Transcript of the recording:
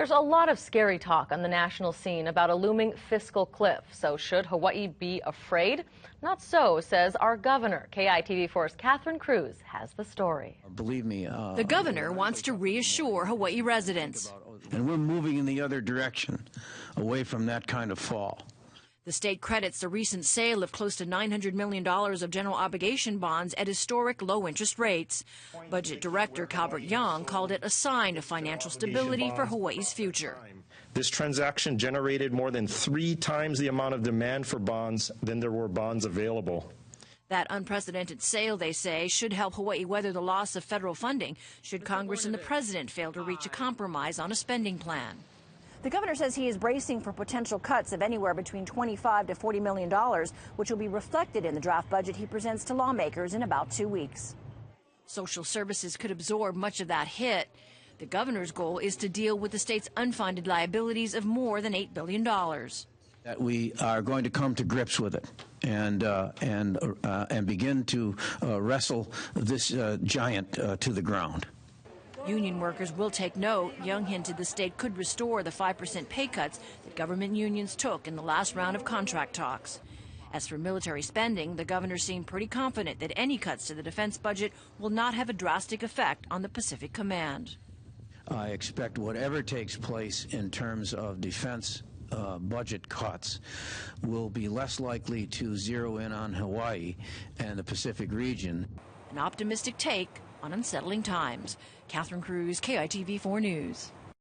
There's a lot of scary talk on the national scene about a looming fiscal cliff. So should Hawaii be afraid? Not so, says our governor. KITV4's Catherine Cruz has the story. Believe me, the governor wants to reassure Hawaii residents. And we're moving in the other direction, away from that kind of fall. The state credits the recent sale of close to $900 million of general obligation bonds at historic low interest rates. Budget Director Calvert Young called it a sign of financial stability for Hawaii's future. This transaction generated more than 3 times the amount of demand for bonds than there were bonds available. That unprecedented sale, they say, should help Hawaii weather the loss of federal funding should Congress and the president fail to reach a compromise on a spending plan. The governor says he is bracing for potential cuts of anywhere between $25 to $40 million, which will be reflected in the draft budget he presents to lawmakers in about 2 weeks. Social services could absorb much of that hit. The governor's goal is to deal with the state's unfunded liabilities of more than $8 billion. That we are going to come to grips with it and begin to wrestle this giant to the ground. Union workers will take note. Young hinted the state could restore the 5% pay cuts that government unions took in the last round of contract talks. As for military spending, the governor seemed pretty confident that any cuts to the defense budget will not have a drastic effect on the Pacific Command. I expect whatever takes place in terms of defense budget cuts will be less likely to zero in on Hawaii and the Pacific region. An optimistic take on unsettling times. Catherine Cruz, KITV4 News.